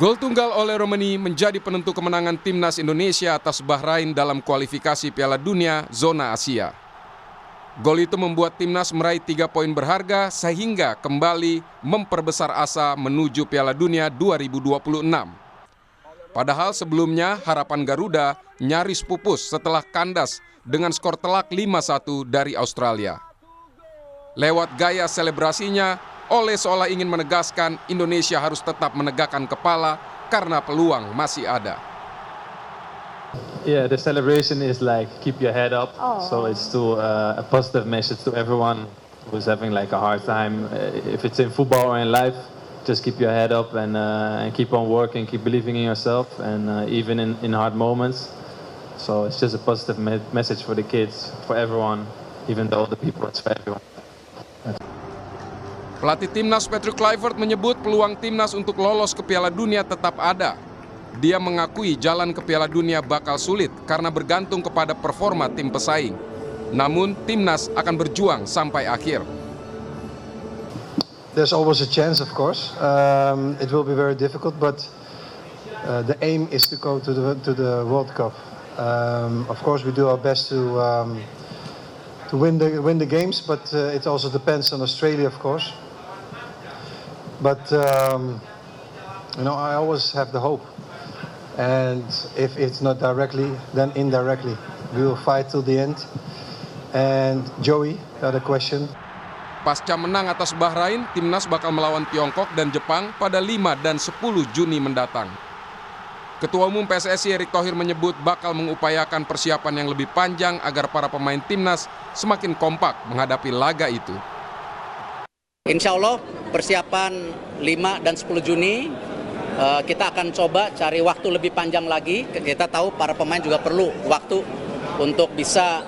Gol tunggal oleh Romani menjadi penentu kemenangan timnas Indonesia atas Bahrain dalam kualifikasi Piala Dunia Zona Asia. Gol itu membuat timnas meraih 3 poin berharga sehingga kembali memperbesar asa menuju Piala Dunia 2026. Padahal sebelumnya harapan Garuda nyaris pupus setelah kandas dengan skor telak 5-1 dari Australia. Lewat gaya selebrasinya, Ole seolah ingin menegaskan Indonesia harus tetap menegakkan kepala karena peluang masih ada. Yeah, the celebration is like keep your head up. So it's to a positive message to everyone who's having like a hard time. If it's in football or in life, just keep your head up and keep on working, keep believing in yourself, and even in hard moments. So it's just a positive message for the kids, for everyone, even though the people, it's for everyone. Pelatih timnas Patrick Kluivert menyebut peluang timnas untuk lolos ke Piala Dunia tetap ada. Dia mengakui jalan ke Piala Dunia bakal sulit karena bergantung kepada performa tim pesaing. Namun timnas akan berjuang sampai akhir. There's always a chance, of course. It will be very difficult, but the aim is to go to the World Cup. Of course, we do our best to win the games, but it also depends on Australia, of course. But I always have the hope, and if it's not directly, then indirectly, we will fight till the end. And Joey, got a question. Pasca menang atas Bahrain, timnas bakal melawan Tiongkok dan Jepang pada 5 dan 10 Juni mendatang. Ketua Umum PSSI Erick Thohir menyebut bakal mengupayakan persiapan yang lebih panjang agar para pemain timnas semakin kompak menghadapi laga itu. Insya Allah persiapan 5 dan 10 Juni kita akan coba cari waktu lebih panjang lagi. Kita tahu para pemain juga perlu waktu untuk bisa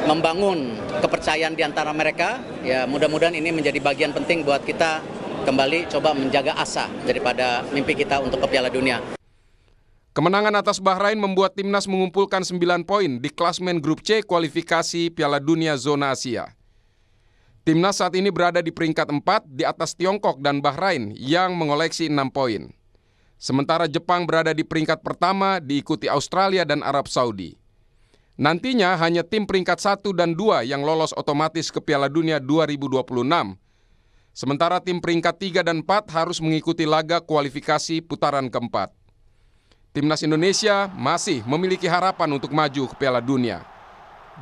membangun kepercayaan di antara mereka. Ya, mudah-mudahan ini menjadi bagian penting buat kita kembali coba menjaga asa daripada mimpi kita untuk ke Piala Dunia. Kemenangan atas Bahrain membuat timnas mengumpulkan 9 poin di klasmen grup C kualifikasi Piala Dunia Zona Asia. Timnas saat ini berada di peringkat 4 di atas Tiongkok dan Bahrain yang mengoleksi 6 poin. Sementara Jepang berada di peringkat pertama diikuti Australia dan Arab Saudi. Nantinya hanya tim peringkat 1 dan 2 yang lolos otomatis ke Piala Dunia 2026. Sementara tim peringkat 3 dan 4 harus mengikuti laga kualifikasi putaran keempat. Timnas Indonesia masih memiliki harapan untuk maju ke Piala Dunia.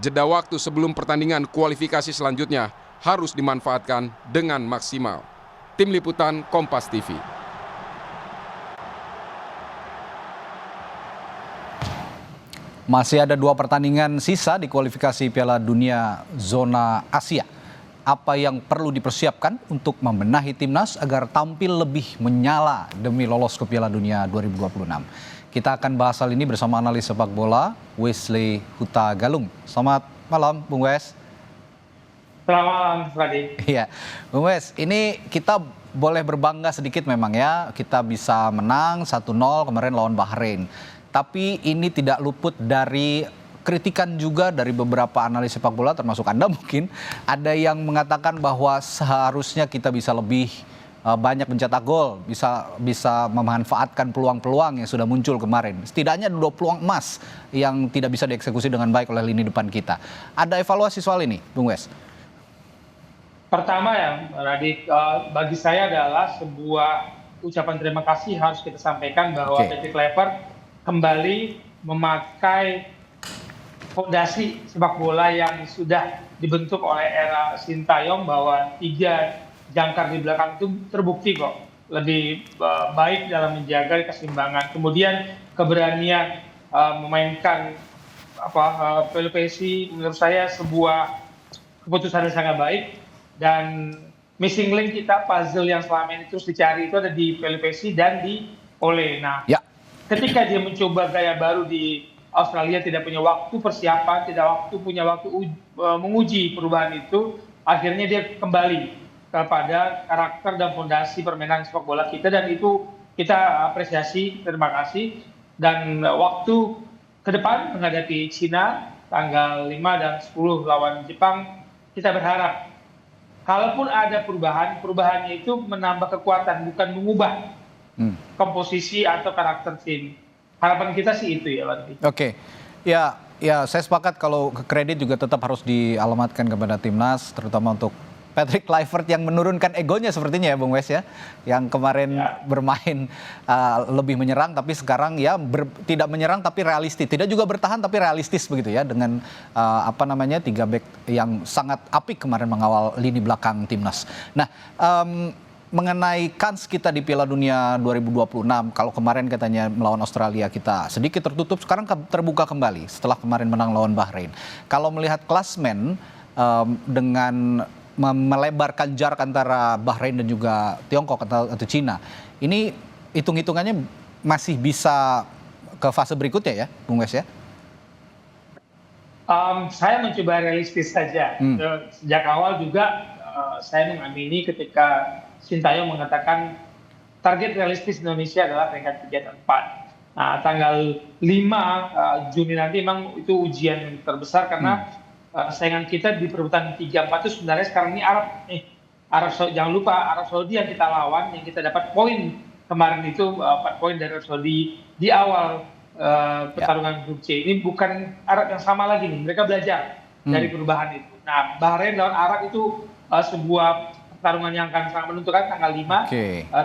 Jeda waktu sebelum pertandingan kualifikasi selanjutnya harus dimanfaatkan dengan maksimal. Tim Liputan Kompas TV. Masih ada 2 pertandingan sisa di kualifikasi Piala Dunia Zona Asia. Apa yang perlu dipersiapkan untuk membenahi timnas agar tampil lebih menyala demi lolos ke Piala Dunia 2026? Kita akan bahas hal ini bersama analis sepak bola Wesley Huta Galung. Selamat malam, Bung Wes. Selamat malam, Fadi. Iya, Bung Wes, ini kita boleh berbangga sedikit memang ya. Kita bisa menang 1-0 kemarin lawan Bahrain. Tapi ini tidak luput dari kritikan juga dari beberapa analis sepak bola, termasuk Anda mungkin. Ada yang mengatakan bahwa seharusnya kita bisa lebih banyak mencetak gol, bisa memanfaatkan peluang-peluang yang sudah muncul kemarin. Setidaknya ada 2 peluang emas yang tidak bisa dieksekusi dengan baik oleh lini depan kita. Ada evaluasi soal ini, Bung Wes? Pertama ya, Radik, bagi saya adalah sebuah ucapan terima kasih harus kita sampaikan bahwa Patrick Kluivert kembali memakai fondasi sepak bola yang sudah dibentuk oleh era Sintayong, bahwa 3 jangkar di belakang itu terbukti kok lebih baik dalam menjaga keseimbangan. Kemudian keberanian memainkan Pelupesi menurut saya sebuah keputusan yang sangat baik. Dan missing link kita, puzzle yang selama ini terus dicari itu ada di Pelupesi dan di Ole. Nah, ketika dia mencoba gaya baru di Australia, tidak punya waktu persiapan, tidak punya waktu menguji perubahan itu, akhirnya dia kembali kepada karakter dan fondasi permainan sepak bola kita, dan itu kita apresiasi, terima kasih. Dan waktu ke depan menghadapi Cina tanggal 5 dan 10 lawan Jepang, kita berharap kalaupun ada perubahannya itu menambah kekuatan, bukan mengubah komposisi atau karakter tim. Harapan kita sih itu ya, Bang. Oke. Ya, saya sepakat kalau kredit juga tetap harus dialamatkan kepada timnas, terutama untuk Patrick Kluivert yang menurunkan egonya sepertinya ya Bung Wes ya, yang kemarin bermain lebih menyerang tapi sekarang ya tidak menyerang tapi realistis, tidak juga bertahan tapi realistis begitu ya, dengan 3 back yang sangat apik kemarin mengawal lini belakang timnas. Nah, mengenai kans kita di Piala Dunia 2026, kalau kemarin katanya melawan Australia kita sedikit tertutup, sekarang terbuka kembali setelah kemarin menang lawan Bahrain. Kalau melihat klasmen dengan melebarkan jarak antara Bahrain dan juga Tiongkok atau Cina, ini hitung-hitungannya masih bisa ke fase berikutnya ya, Bung Wes ya? Saya mencoba realistis saja. Sejak awal juga saya mengamini ketika Sintayong mengatakan target realistis Indonesia adalah peringkat 3 dan 4. Nah, tanggal 5 Juni nanti memang itu ujian terbesar karena saingan kita di perebutan 3-4 itu sebenarnya sekarang ini Arab Saudi. Jangan lupa Arab Saudi yang kita lawan, yang kita dapat poin kemarin itu 4 poin dari Arab Saudi di awal pertarungan grup C. Ini bukan Arab yang sama lagi nih, mereka belajar dari perubahan itu. Nah, Bahrain lawan Arab itu sebuah pertarungan yang akan sangat menentukan tanggal 5.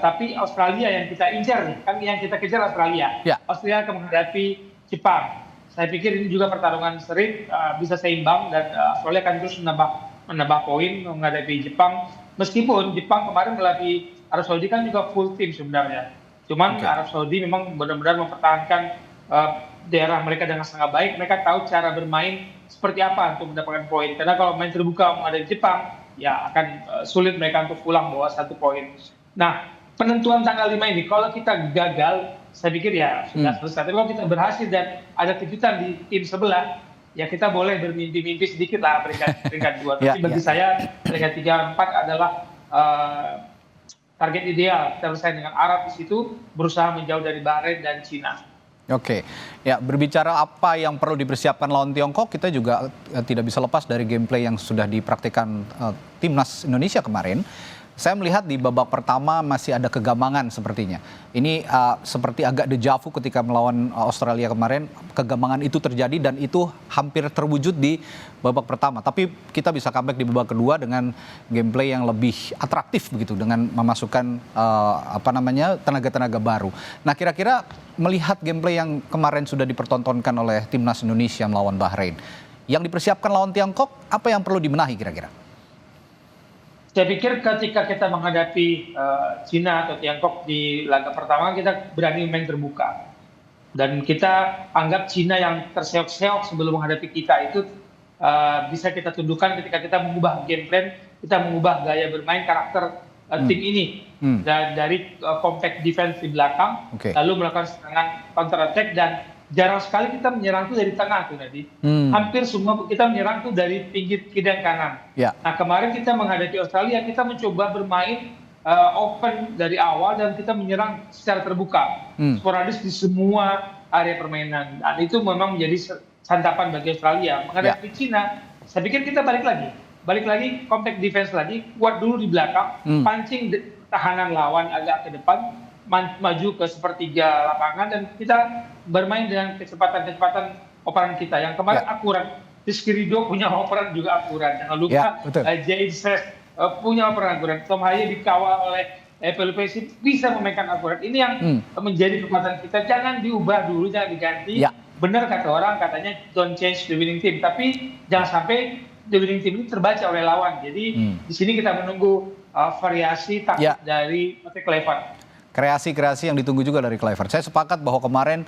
Tapi Australia yang kita incar nih, kan yang kita kejar Australia. Australia akan menghadapi Jepang. Saya pikir ini juga pertarungan seri, bisa seimbang dan Australia akan terus menambah poin menghadapi Jepang. Meskipun Jepang kemarin melatih Arab Saudi kan juga full tim sebenarnya. Cuman Arab Saudi memang benar-benar mempertahankan daerah mereka dengan sangat baik. Mereka tahu cara bermain seperti apa untuk mendapatkan poin. Karena kalau main terbuka menghadapi Jepang, ya akan sulit mereka untuk pulang bawa 1 poin. Nah, penentuan tanggal 5 ini, kalau kita gagal, saya pikir ya sudah selesai. Tapi kalau kita berhasil dan ada kejutan di tim sebelah, ya kita boleh bermimpi-mimpi sedikit lah peringkat 2. Tapi bagi saya peringkat 3-4 adalah target ideal. Kita bersaing dengan Arab di situ, berusaha menjauh dari Bahrain dan Cina. Oke, ya berbicara apa yang perlu dipersiapkan lawan Tiongkok, kita juga tidak bisa lepas dari gameplay yang sudah dipraktikkan timnas Indonesia kemarin. Saya melihat di babak pertama masih ada kegambangan sepertinya. Ini seperti agak dejavu ketika melawan Australia kemarin, kegambangan itu terjadi dan itu hampir terwujud di babak pertama. Tapi kita bisa comeback di babak kedua dengan gameplay yang lebih atraktif begitu, dengan memasukkan tenaga-tenaga baru. Nah, kira-kira melihat gameplay yang kemarin sudah dipertontonkan oleh timnas Indonesia melawan Bahrain, yang dipersiapkan lawan Tiongkok, apa yang perlu dibenahi kira-kira? Saya pikir ketika kita menghadapi Cina atau Tiongkok di laga pertama, kita berani main terbuka. Dan kita anggap Cina yang terseok-seok sebelum menghadapi kita itu bisa kita tundukkan ketika kita mengubah game plan, kita mengubah gaya bermain karakter tim ini. Dan dari compact defense di belakang, lalu melakukan serangan counter attack, dan jarang sekali kita menyerang itu dari tengah tuh tadi. Hampir semua kita menyerang tuh dari pinggir kiri dan kanan. Nah, kemarin kita menghadapi Australia, kita mencoba bermain open dari awal dan kita menyerang secara terbuka, sporadis di semua area permainan. Dan itu memang menjadi santapan bagi Australia. Menghadapi Cina, saya pikir kita balik lagi compact defense lagi, kuat dulu di belakang, pancing tahanan lawan agak ke depan, maju ke sepertiga lapangan, dan kita bermain dengan kecepatan operan kita yang kemarin akurat. Rizky Ridho punya operan juga akurat. Jangan lupa James punya operan akurat. Tom Haye dikawal oleh Pelupesi bisa memainkan akurat. Ini yang menjadi kekuatan kita. Jangan diubah dulu, jangan diganti. Benar kata orang, katanya don't change the winning team. Tapi jangan sampai the winning team ini terbaca oleh lawan. Jadi di sini kita menunggu variasi taktik dari Patrick Kluivert. Kreasi-kreasi yang ditunggu juga dari Kluivert. Saya sepakat bahwa kemarin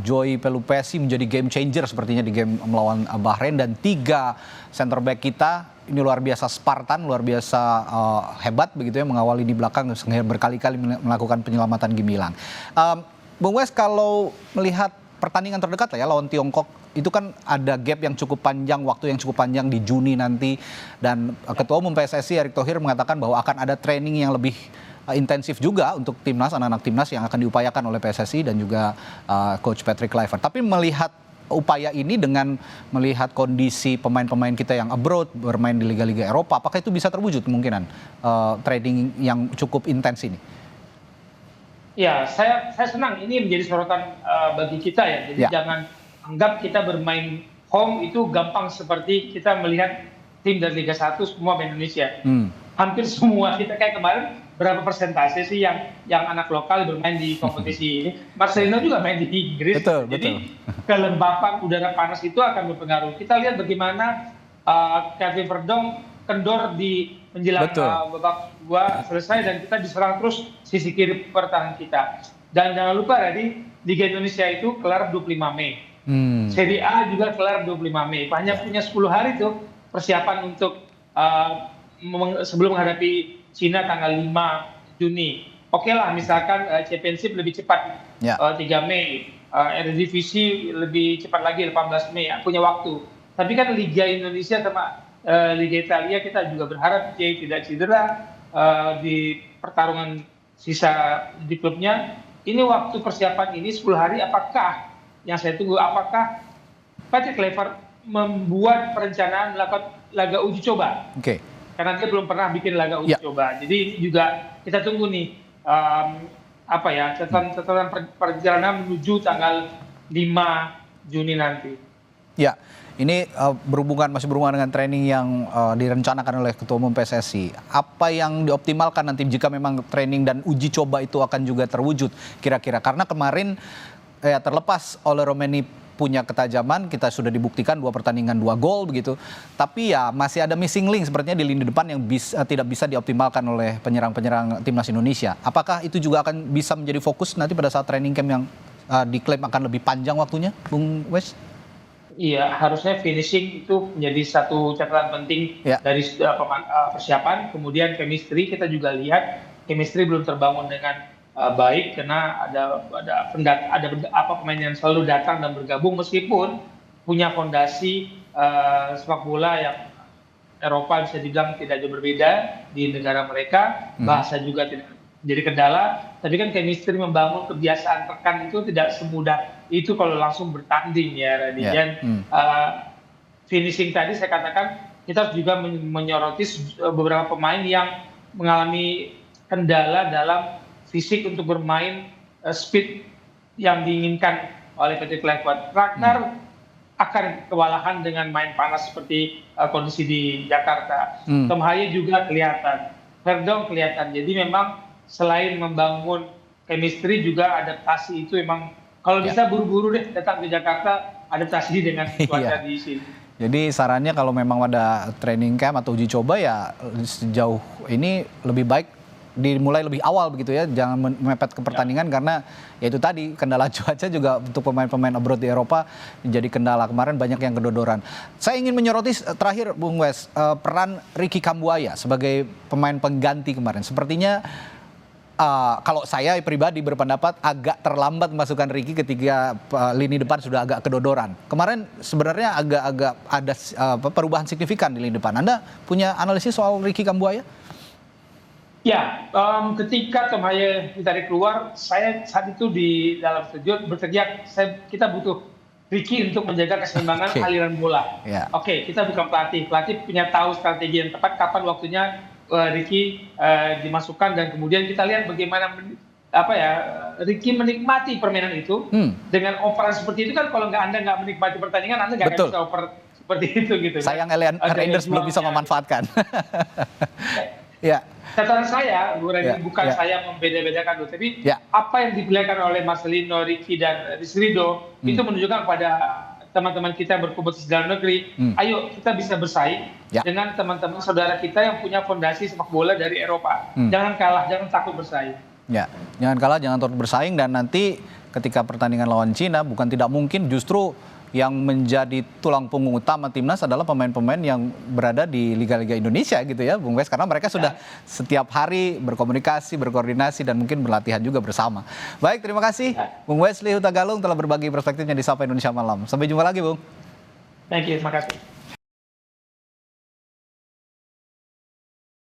Joy Pelupesi menjadi game changer sepertinya di game melawan Bahrain, dan 3 center back kita ini luar biasa Spartan, luar biasa hebat begitu ya, mengawali di belakang, berkali-kali melakukan penyelamatan gemilang. Bung Wes, kalau melihat pertandingan terdekat lah ya lawan Tiongkok, itu kan ada gap yang cukup panjang, waktu yang cukup panjang di Juni nanti, dan Ketua Umum PSSI Erick Thohir mengatakan bahwa akan ada training yang lebih intensif juga untuk timnas, anak-anak timnas yang akan diupayakan oleh PSSI dan juga Coach Patrick Kluivert. Tapi melihat upaya ini dengan melihat kondisi pemain-pemain kita yang abroad, bermain di liga-liga Eropa, apakah itu bisa terwujud kemungkinan training yang cukup intens ini? Ya, saya senang ini menjadi sorotan bagi kita ya. Jadi jangan anggap kita bermain home itu gampang seperti kita melihat tim dari Liga 1 semua di Indonesia. Hampir semua kita kayak kemarin berapa persentase sih yang anak lokal bermain di kompetisi ini. Marcelino juga main di Inggris. Jadi kelembapan udara panas itu akan berpengaruh. Kita lihat bagaimana Kevin Verdong kendor di menjelang babak 2 selesai dan kita diserang terus sisi kiri pertahanan kita. Dan jangan lupa tadi Liga Indonesia itu kelar 25 Mei. Serie A juga kelar 25 Mei. Hanya punya 10 hari tuh persiapan untuk sebelum menghadapi Cina tanggal 5 Juni. Oke lah, misalkan Championship lebih cepat 3 Mei, Eredivisie lebih cepat lagi 18 Mei, punya waktu. Tapi kan Liga Indonesia sama Liga Italia kita juga berharap Jay tidak cedera di pertarungan sisa di klubnya. Ini waktu persiapan ini 10 hari, apakah yang saya tunggu, apakah Patrick Kluivert membuat perencanaan melakukan laga uji coba? Karena dia belum pernah bikin laga uji coba. Jadi ini juga kita tunggu nih catatan perjalanan menuju tanggal 5 Juni nanti. Ya, ini masih berhubungan dengan training yang direncanakan oleh Ketua Umum PSSI. Apa yang dioptimalkan nanti jika memang training dan uji coba itu akan juga terwujud kira-kira? Karena kemarin terlepas oleh Romeni punya ketajaman, kita sudah dibuktikan 2 pertandingan 2 gol begitu. Tapi ya masih ada missing link sepertinya di lini depan yang tidak bisa dioptimalkan oleh penyerang-penyerang timnas Indonesia. Apakah itu juga akan bisa menjadi fokus nanti pada saat training camp yang diklaim akan lebih panjang waktunya, Bung Wes? Iya, harusnya finishing itu menjadi satu catatan penting dari persiapan. Kemudian chemistry, kita juga lihat chemistry belum terbangun dengan baik karena ada pemain yang selalu datang dan bergabung meskipun punya fondasi sepak bola yang Eropa bisa dibilang tidak jauh berbeda di negara mereka, bahasa juga tidak jadi kendala, tapi kan chemistry membangun kebiasaan rekan itu tidak semudah itu kalau langsung bertanding ya Radi. Dan finishing tadi saya katakan kita harus juga menyoroti beberapa pemain yang mengalami kendala dalam fisik untuk bermain speed yang diinginkan oleh Patrick Kluivert. Ragnar akan kewalahan dengan main panas seperti kondisi di Jakarta. Tom Haye juga kelihatan, Verdong kelihatan. Jadi memang selain membangun chemistry juga adaptasi itu memang kalau bisa buru-buru deh datang ke Jakarta adaptasi dengan cuaca di sini. Jadi sarannya kalau memang ada training camp atau uji coba ya sejauh ini lebih baik dimulai lebih awal begitu ya, jangan mepet ke pertandingan karena ya itu tadi kendala cuaca juga untuk pemain-pemain abroad di Eropa menjadi kendala. Kemarin banyak yang kedodoran. Saya ingin menyoroti terakhir Bung Wes, peran Ricky Kambuaya sebagai pemain pengganti kemarin. Sepertinya kalau saya pribadi berpendapat agak terlambat memasukkan Ricky ketika lini depan sudah agak kedodoran. Kemarin sebenarnya agak ada perubahan signifikan di lini depan. Anda punya analisis soal Ricky Kambuaya? Ya, ketika Tom Haye ditarik keluar, saya saat itu di dalam studio berteriak, kita butuh Ricky untuk menjaga keseimbangan aliran bola. Oke, kita bukan pelatih punya tahu strategi yang tepat kapan waktunya Ricky dimasukkan dan kemudian kita lihat bagaimana Ricky menikmati permainan itu dengan operan seperti itu kan kalau Anda nggak menikmati pertandingan Anda nggak akan bisa oper seperti itu gitu. Sayang Reinders belum bisa memanfaatkan. Catatan saya, Bu Radi, bukan saya membeda-bedakan dulu, tapi apa yang diperlihatkan oleh Marcelino, Ricky, dan Rizrido itu menunjukkan kepada teman-teman kita yang berkompetisi dalam negeri, ayo kita bisa bersaing dengan teman-teman saudara kita yang punya fondasi sepak bola dari Eropa. Jangan kalah, jangan takut bersaing. Jangan kalah, jangan takut bersaing, dan nanti ketika pertandingan lawan Cina bukan tidak mungkin justru yang menjadi tulang punggung utama timnas adalah pemain-pemain yang berada di Liga-Liga Indonesia gitu ya Bung Wes, karena mereka sudah setiap hari berkomunikasi, berkoordinasi dan mungkin berlatihan juga bersama. Baik, terima kasih Bung Wesley Hutagalung telah berbagi perspektifnya di Sapa Indonesia Malam. Sampai jumpa lagi Bung. Thank you, terima kasih.